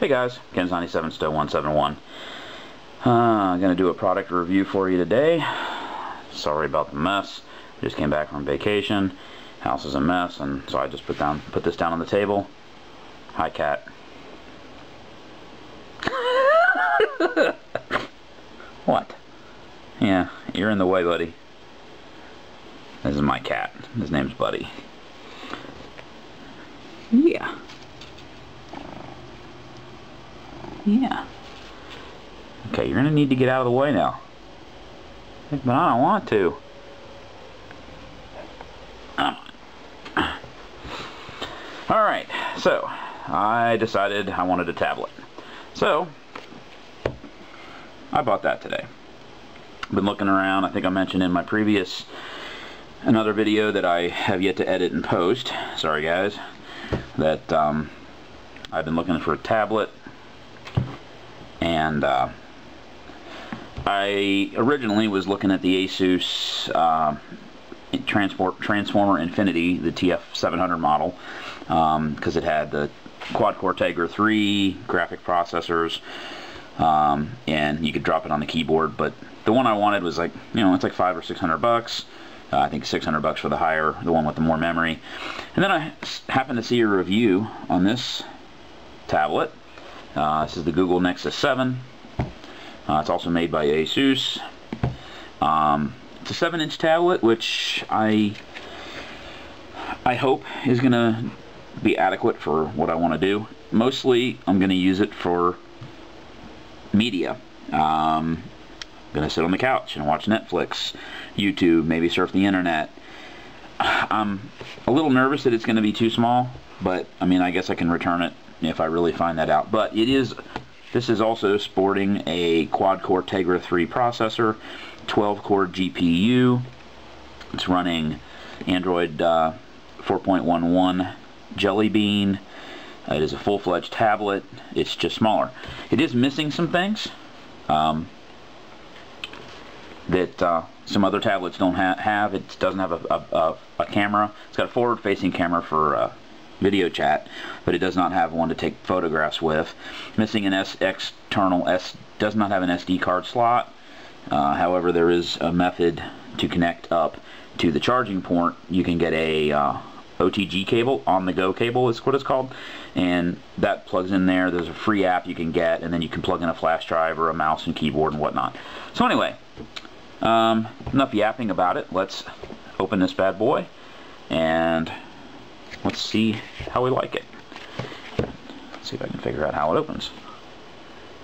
Hey guys, Ken's97 Stow 171. I'm going to do a product review for you today. Sorry about the mess. Just came back from vacation. House is a mess, and so I just put this down on the table. Hi, cat. What? Yeah, you're in the way, buddy. This is my cat. His name's Buddy. Yeah. Yeah. Okay, you're gonna need to get out of the way now. But I don't want to. Alright, so I decided I wanted a tablet. So I bought that today. Been looking around. I think I mentioned in my previous another video that I have yet to edit and post. Sorry guys. That I've been looking for a tablet. And I originally was looking at the Asus Transformer Infinity, the TF700 model, because it had the quad-core Tegra 3 graphic processors, and you could drop it on the keyboard. But the one I wanted was like, you know, it's like $500 or $600. I think $600 for the one with the more memory. And then I happened to see a review on this tablet. This is the Google Nexus 7. It's also made by Asus. It's a 7-inch tablet, which I hope is going to be adequate for what I want to do. Mostly, I'm going to use it for media. I'm going to sit on the couch and watch Netflix, YouTube, maybe surf the internet. I'm a little nervous that it's going to be too small, but I mean, I guess I can return it if I really find that out. But this is also sporting a quad-core Tegra 3 processor, 12-core GPU. It's running Android 4.11 Jelly Bean. It is a full-fledged tablet. It's just smaller. It is missing some things that some other tablets don't have. It doesn't have a camera. It's got a forward-facing camera for video chat, but it does not have one to take photographs with. Missing an does not have an SD card slot. However, there is a method to connect up to the charging port. You can get a OTG cable, on-the-go cable is what it's called, and that plugs in there. There's a free app you can get, and then you can plug in a flash drive or a mouse and keyboard and whatnot. So anyway, enough yapping about it. Let's open this bad boy and let's see how we like it. Let's see if I can figure out how it opens.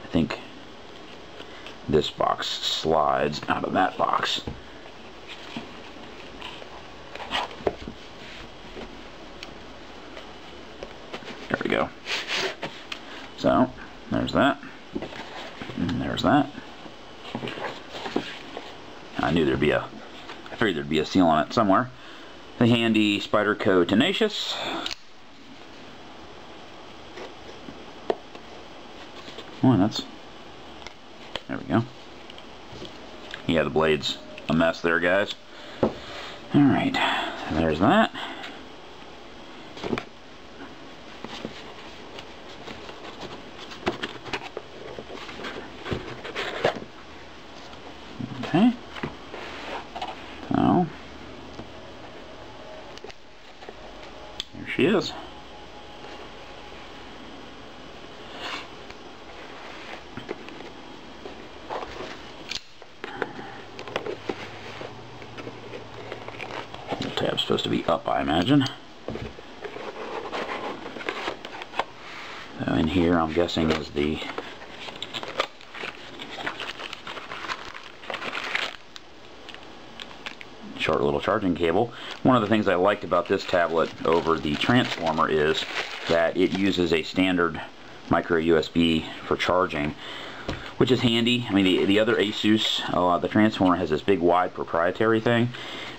I think this box slides out of that box. There we go. So, there's that. And there's that. I figured there'd be a seal on it somewhere. The handy Spyderco Tenacious. Oh, there we go. Yeah, the blade's a mess there, guys. Alright, there's that. Okay. So, here she is. The tab's supposed to be up, I imagine. So in here, I'm guessing, is the short little charging cable. One of the things I liked about this tablet over the Transformer is that it uses a standard micro USB for charging, which is handy. I mean, the other Asus, the Transformer has this big wide proprietary thing.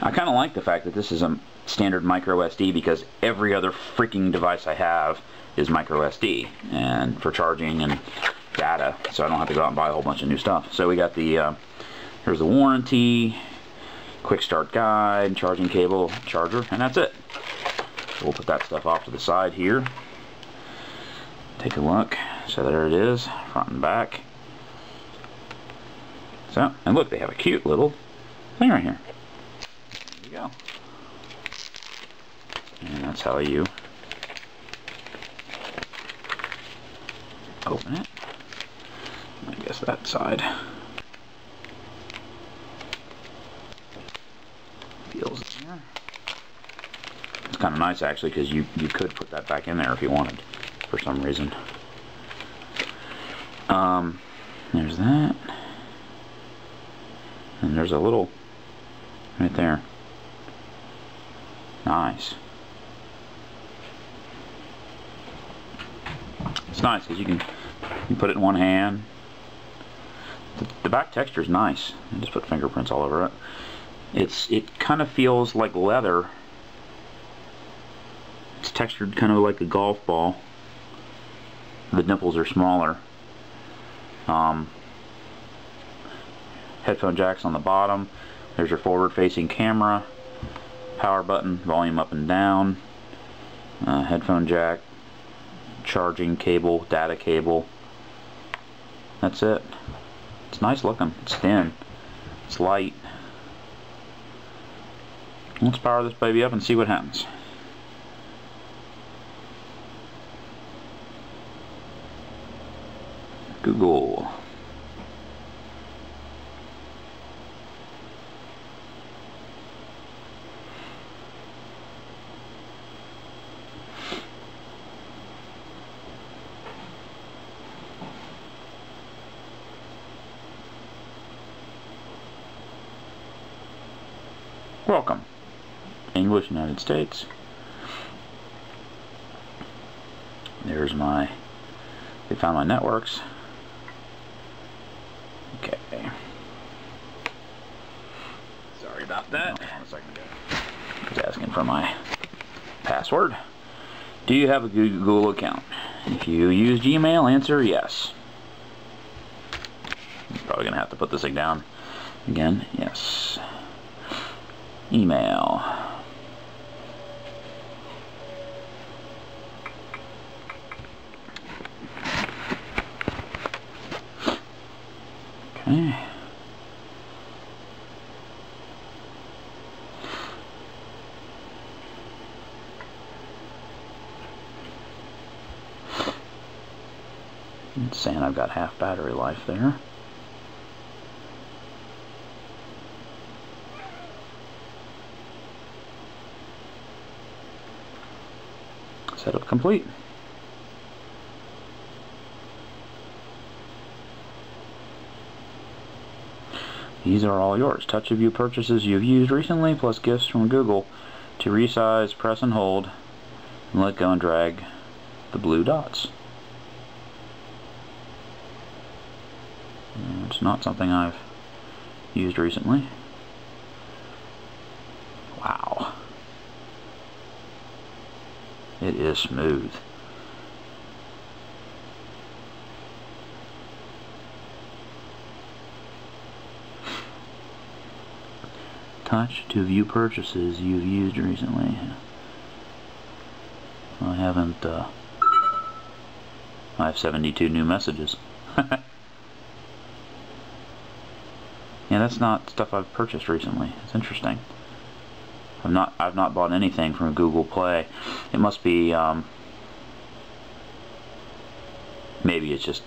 I kind of like the fact that this is a standard micro SD, because every other freaking device I have is micro SD and for charging and data, so I don't have to go out and buy a whole bunch of new stuff. So we got the here's the warranty, quick start guide, charging cable, charger, and that's it. So we'll put that stuff off to the side here. take a look. So there it is, front and back. So, and look, they have a cute little thing right here. There you go. And that's how you open it. I guess that side feels in there. It's kind of nice actually, because you could put that back in there if you wanted for some reason. There's that. And there's a little right there. Nice. It's nice because you put it in one hand. The back texture is nice. I just put fingerprints all over it. It kind of feels like leather. It's textured kind of like a golf ball. The nipples are smaller. Headphone jacks on the bottom. There's your forward-facing camera. Power button, volume up and down. Headphone jack. Charging cable, data cable. That's it. It's nice looking. It's thin. It's light. Let's power this baby up and see what happens. Google. Welcome. English, United States. There's my, they found my networks. Okay. Sorry about that. Hold on a second. It's asking for my password. Do you have a Google account? If you use Gmail, answer yes. I'm probably going to have to put this thing down again. Yes. Email. Okay. It's saying I've got half battery life there. Setup complete. These are all yours. Touch of you purchases you've used recently, plus gifts from Google. To resize, press and hold, and let go and drag the blue dots. It's not something I've used recently. Wow. It is smooth. Touch to view purchases you've used recently. I haven't, I have 72 new messages. Yeah, that's not stuff I've purchased recently. It's interesting. I've not bought anything from Google Play. It must be maybe it's just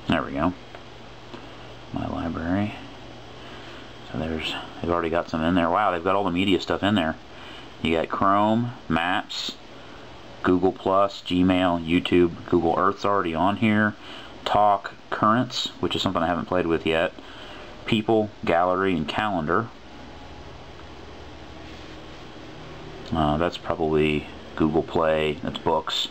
There we go. My library. So they've already got some in there. Wow, they've got all the media stuff in there. You got Chrome, Maps, Google+, Gmail, YouTube, Google Earth's already on here. Talk, Currents, which is something I haven't played with yet. People, Gallery, and Calendar. That's probably Google Play. That's books.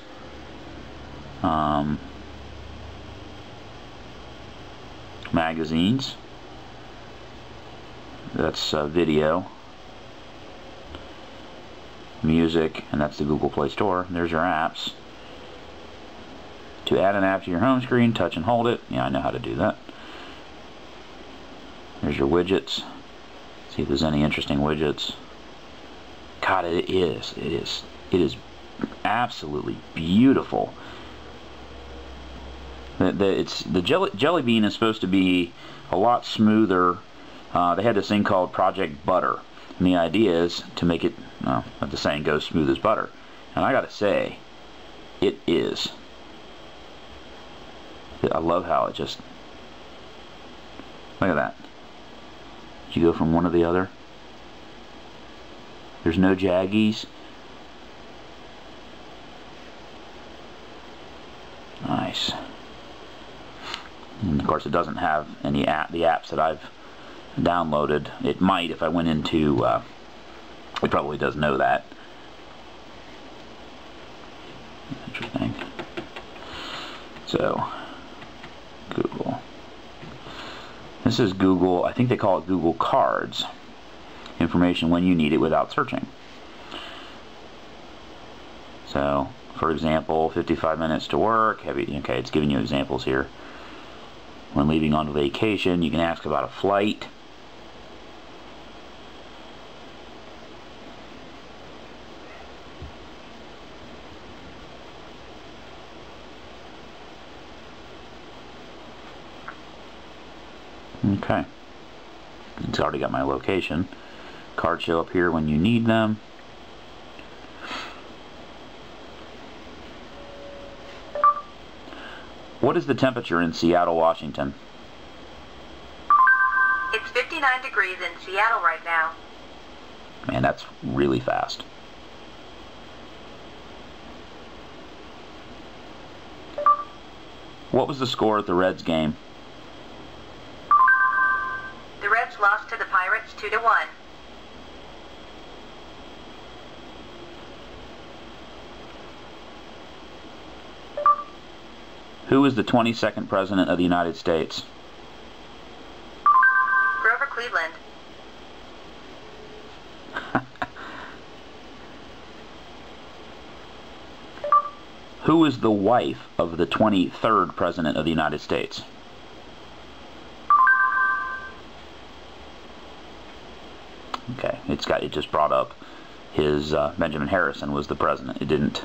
Magazines. That's video. Music, and that's the Google Play Store. There's your apps. To add an app to your home screen, touch and hold it. Yeah, I know how to do that. There's your widgets. See if there's any interesting widgets. God, it is absolutely beautiful. The Jelly Bean is supposed to be a lot smoother. They had this thing called Project Butter, and the idea is to make it, well, the saying goes, smooth as butter. And I gotta say, it is. I love how it just, look at that. Did you go from one to the other? There's no jaggies. Nice. And of course it doesn't have any the apps that I've downloaded. It might if I went into, it probably does know that. Interesting. So, Google. This is Google, I think they call it Google Cards. Information when you need it without searching. So, for example, 55 minutes to work. Okay, it's giving you examples here. When leaving on vacation, you can ask about a flight. Okay. It's already got my location. Cards show up here when you need them. What is the temperature in Seattle, Washington? It's 59 degrees in Seattle right now. Man, that's really fast. What was the score at the Reds game? The Reds lost to the Pirates 2-1. Who is the 22nd President of the United States? Grover Cleveland. Who is the wife of the 23rd President of the United States? Okay, it just brought up his Benjamin Harrison was the president. It didn't.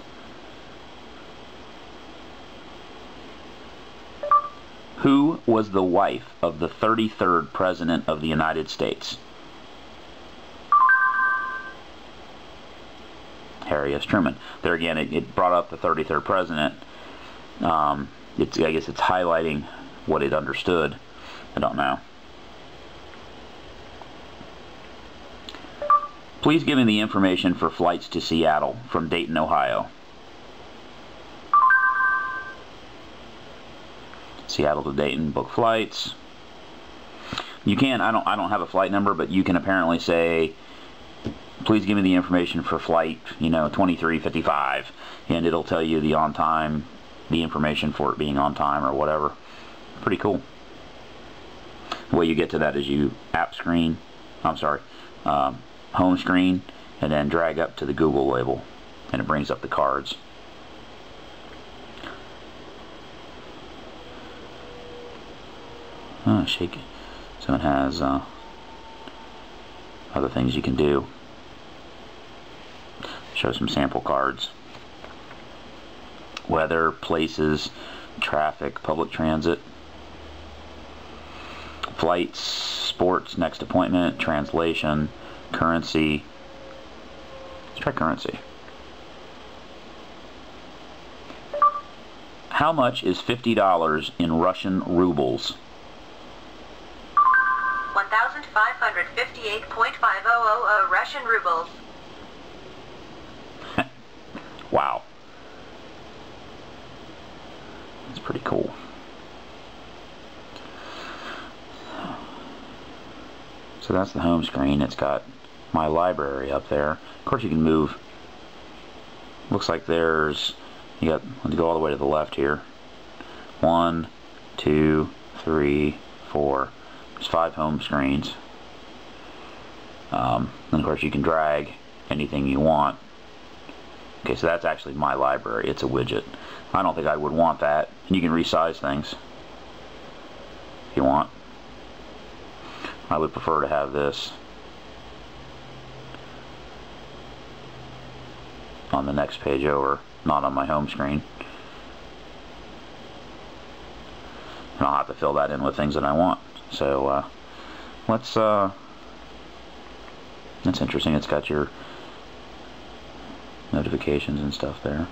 Who was the wife of the 33rd President of the United States? Harry S. Truman. There again, it brought up the 33rd President. I guess it's highlighting what it understood. I don't know. Please give me the information for flights to Seattle from Dayton, Ohio. Seattle to Dayton, book flights. You can, I don't have a flight number, but you can apparently say, please give me the information for flight, 2355, and it'll tell you the on time, the information for it being on time or whatever. Pretty cool. The way you get to that is you home screen, and then drag up to the Google label, and it brings up the cards. Oh, shake it. So it has other things you can do. Show some sample cards. Weather, places, traffic, public transit, flights, sports, next appointment, translation, currency. Let's try currency. How much is $50 in Russian rubles? 1,558.5000 Russian rubles. Wow. That's pretty cool. So that's the home screen. It's got my library up there. Of course you can move. Looks like let's go all the way to the left here. 1, 2, 3, 4. There's 5 home screens. And of course you can drag anything you want Okay, so that's actually my library. It's a widget. I don't think I would want that. And you can resize things if you want. I would prefer to have this on the next page over, not on my home screen. And I'll have to fill that in with things that I want. So let's that's interesting. It's got your notifications and stuff there.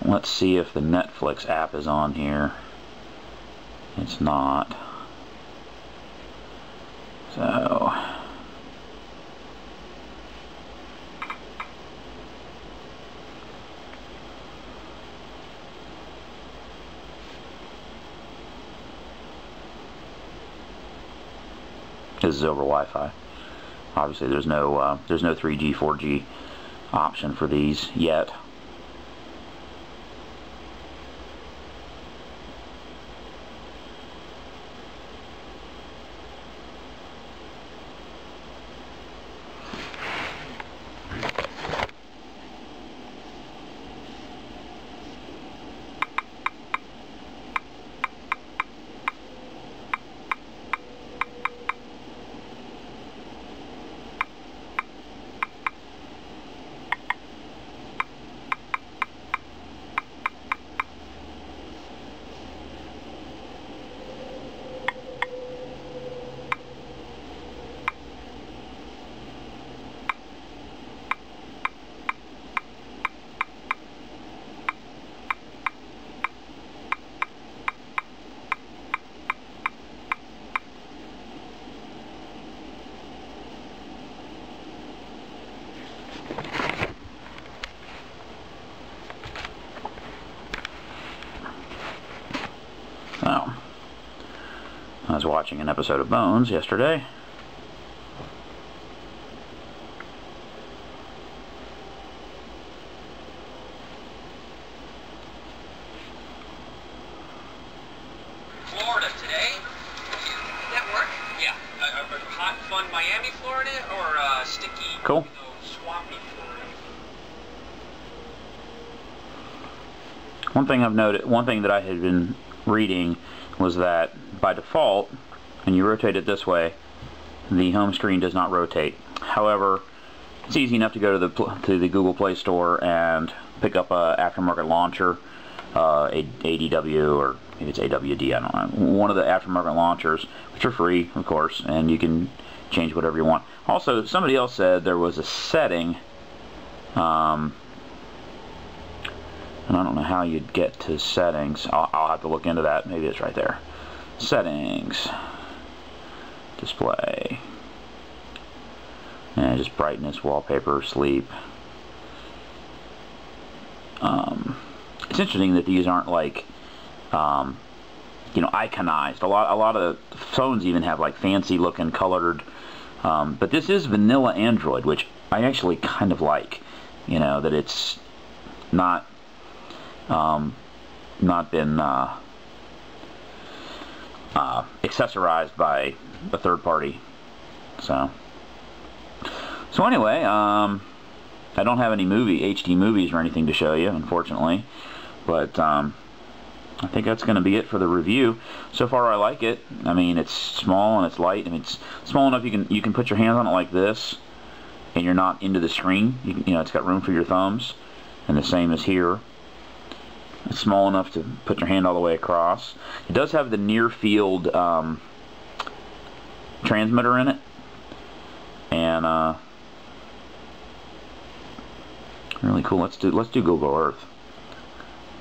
Let's see if the Netflix app is on here. It's not. So this is over Wi-Fi. Obviously, there's no 3G, 4G option for these yet. Oh. I was watching an episode of Bones yesterday. Florida today. Network? Yeah. Hot, fun Miami, Florida, or sticky, Cool. swampy Florida? One thing I've noted, one thing that I had been reading was that by default, when you rotate it this way, the home screen does not rotate. However, it's easy enough to go to the Google Play Store and pick up a aftermarket launcher, ADW, or maybe it's AWD, I don't know. One of the aftermarket launchers, which are free, of course, and you can change whatever you want. Also, somebody else said there was a setting, and I don't know how you'd get to settings. I'll have to look into that. Maybe it's right there. Settings. Display. And just brightness, wallpaper, sleep. It's interesting that these aren't like, you know, iconized. A lot of phones even have like fancy looking colored. But this is vanilla Android, which I actually kind of like. You know, that it's not been accessorized by a third party. So anyway, I don't have any HD movies or anything to show you, unfortunately, but I think that's going to be it for the review. So far, I like it. I mean, it's small and it's light. I mean, it's small enough you can put your hands on it like this, and you're not into the screen. You know, it's got room for your thumbs, and the same as here. It's small enough to put your hand all the way across. It does have the near field transmitter in it, and really cool. Let's do Google Earth.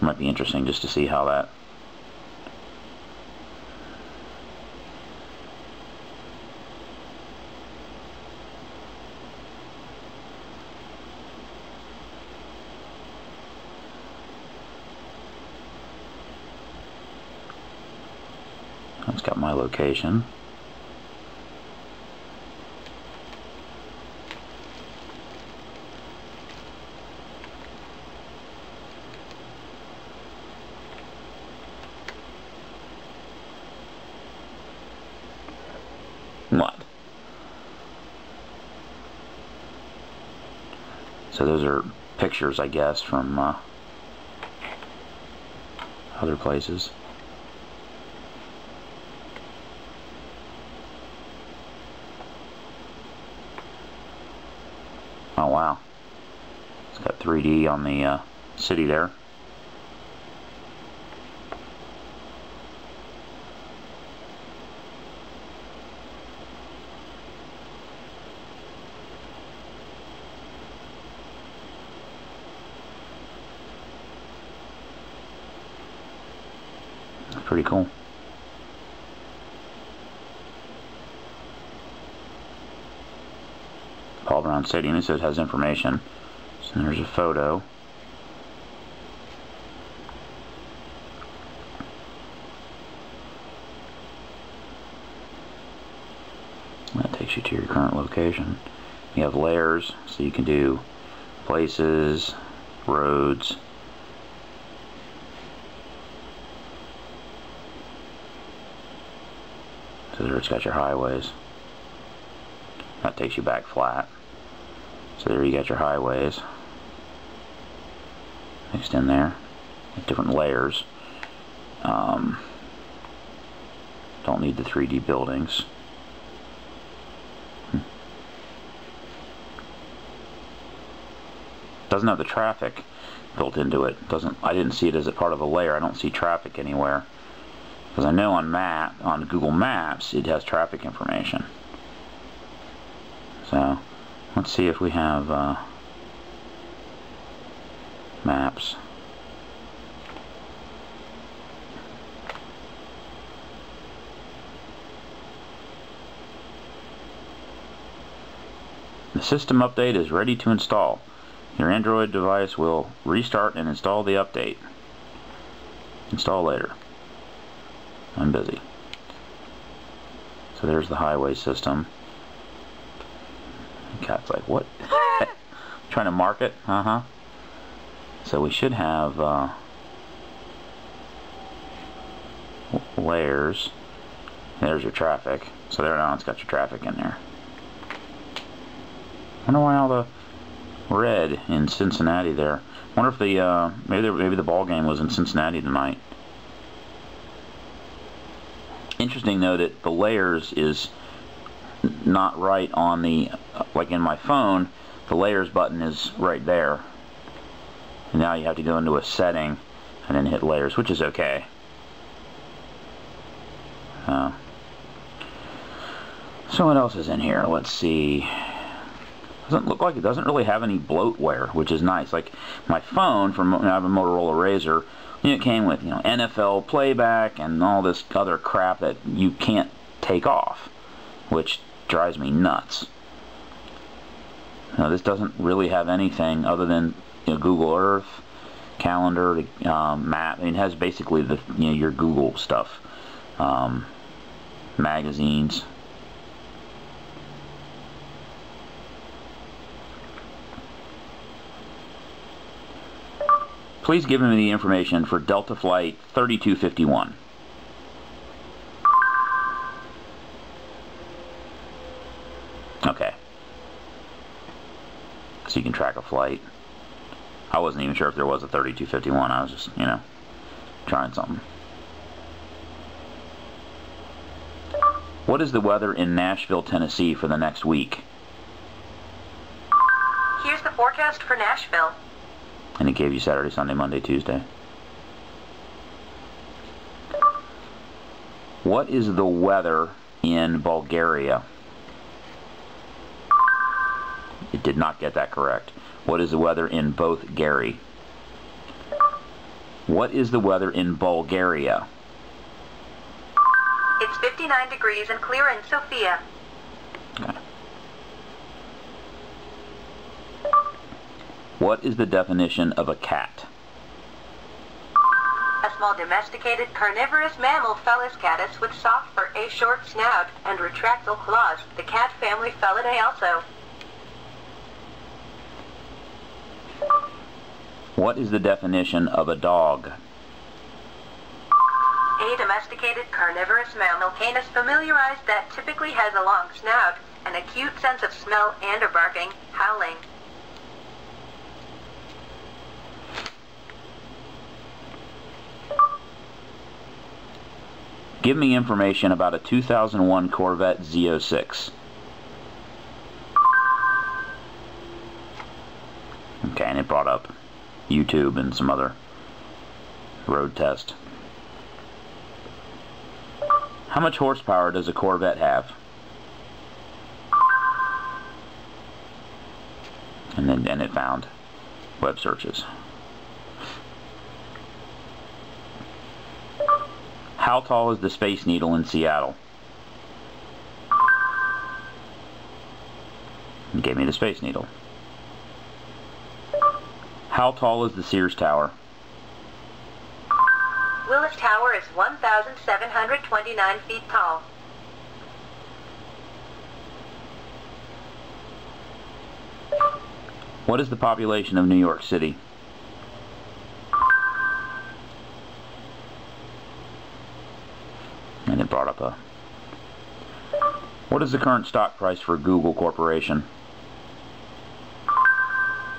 It might be interesting just to see how that. It's got my location. What? So those are pictures, I guess, from other places. Oh wow, it's got 3D on the city there. Pretty cool. Paul Brown Stadium, it says it has information. So there's a photo. That takes you to your current location. You have layers, so you can do places, roads. So there it's got your highways. That takes you back flat. So there you got your highways mixed in there with different layers. Don't need the 3D buildings. Doesn't have the traffic built into it. I didn't see it as a part of a layer. I don't see traffic anywhere. Because I know on Google Maps it has traffic information. So let's see if we have maps. The system update is ready to install. Your Android device will restart and install the update. Install later. I'm busy. So there's the highway system. Cat's like, what? Trying to mark it? Uh-huh. So we should have layers. There's your traffic. So there now it's got your traffic in there. I wonder why all the red in Cincinnati there. I wonder if the maybe the ball game was in Cincinnati tonight. Interesting though that the layers is not right on the, like in my phone, the layers button is right there. And now you have to go into a setting and then hit layers, which is okay. So what else is in here? Let's see. Doesn't look like it doesn't really have any bloatware, which is nice. Like my phone, I have a Motorola Razr. It came with, NFL playback and all this other crap that you can't take off, which drives me nuts. This doesn't really have anything other than Google Earth, calendar, map. I mean, it has basically the your Google stuff, magazines. Please give me the information for Delta Flight 3251. Okay. So you can track a flight. I wasn't even sure if there was a 3251. I was just, trying something. What is the weather in Nashville, Tennessee for the next week? Here's the forecast for Nashville. And it gave you Saturday, Sunday, Monday, Tuesday. What is the weather in Bulgaria? It did not get that correct. What is the weather in both Gary? What is the weather in Bulgaria? It's 59 degrees and clear in Sofia. Okay. What is the definition of a cat? A small domesticated carnivorous mammal, Felis catus, with soft fur, a short snout, and retractile claws. The cat family Felidae also. What is the definition of a dog? A domesticated carnivorous mammal, Canis familiarized, that typically has a long snout, an acute sense of smell, and a barking, howling. Give me information about a 2001 Corvette Z06. Okay, and it brought up YouTube and some other road test. How much horsepower does a Corvette have? And then it found web searches. How tall is the Space Needle in Seattle? It gave me the Space Needle. How tall is the Sears Tower? Willis Tower is 1,729 feet tall. What is the population of New York City? And it brought up a... What is the current stock price for Google Corporation?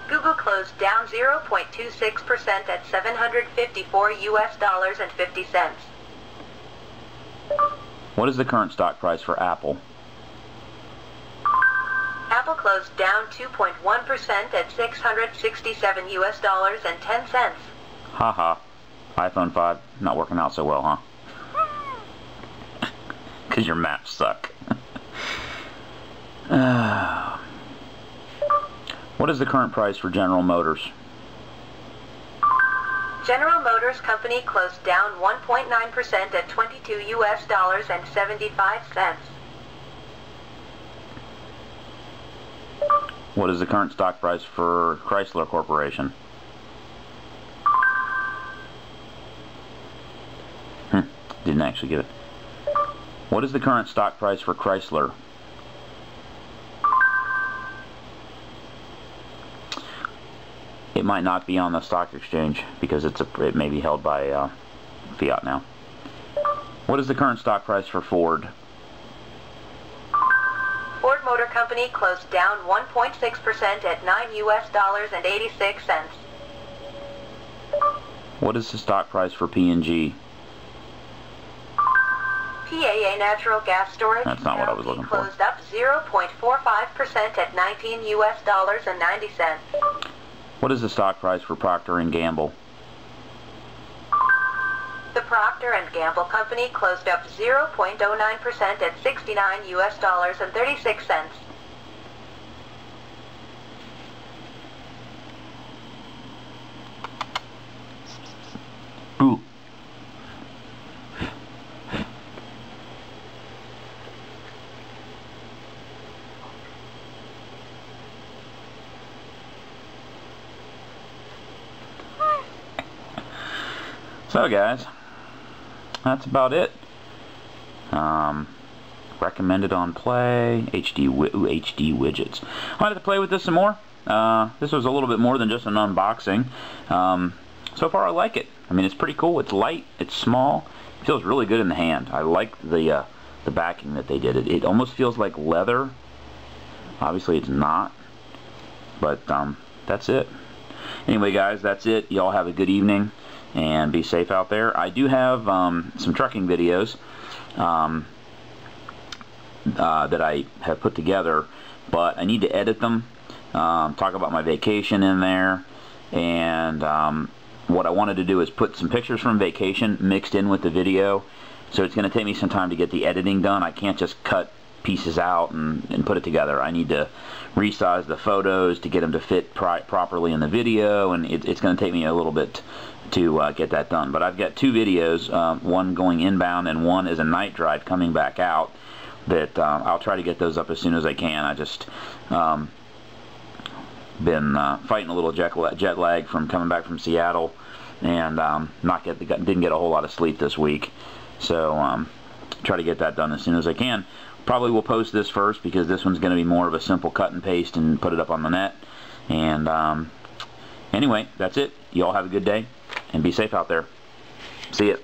Google closed down 0.26% at $754 and 50 cents. What is the current stock price for Apple? Apple closed down 2.1% at $667 and 10 cents. Haha. iPhone 5 not working out so well, huh? Because your maps suck. What is the current price for General Motors? General Motors Company closed down 1.9% at $22 and 75 cents. What is the current stock price for Chrysler Corporation? Didn't actually give it. What is the current stock price for Chrysler? It might not be on the stock exchange because it may be held by Fiat now. What is the current stock price for Ford? Ford Motor Company closed down 1.6% at $9 and 86 cents. What is the stock price for P&G? PAA Natural Gas Storage. That's not what I was looking for. Closed up 0.45% at $19 and 90 cents. What is the stock price for Procter & Gamble? The Procter & Gamble Company closed up 0.09% at $69 and 36 cents. Ooh. So guys, that's about it. Recommended on play, HD widgets. I wanted to play with this some more. This was a little bit more than just an unboxing. So far I like it. I mean, it's pretty cool. It's light, it's small, it feels really good in the hand. I like the backing that they did. It almost feels like leather. Obviously it's not, but that's it. Anyway guys, that's it. Y'all have a good evening and be safe out there. I do have some trucking videos that I have put together, but I need to edit them, talk about my vacation in there, and what I wanted to do is put some pictures from vacation mixed in with the video, so it's going to take me some time to get the editing done. I can't just cut pieces out and put it together. I need to resize the photos to get them to fit properly in the video, and it's going to take me a little bit to get that done. But I've got two videos, one going inbound and one is a night drive coming back out, that I'll try to get those up as soon as I can. I just been fighting a little jet lag from coming back from Seattle, and didn't get a whole lot of sleep this week, so try to get that done as soon as I can. Probably will post this first because this one's going to be more of a simple cut and paste and put it up on the net. And anyway, that's it. You all have a good day and be safe out there. See ya.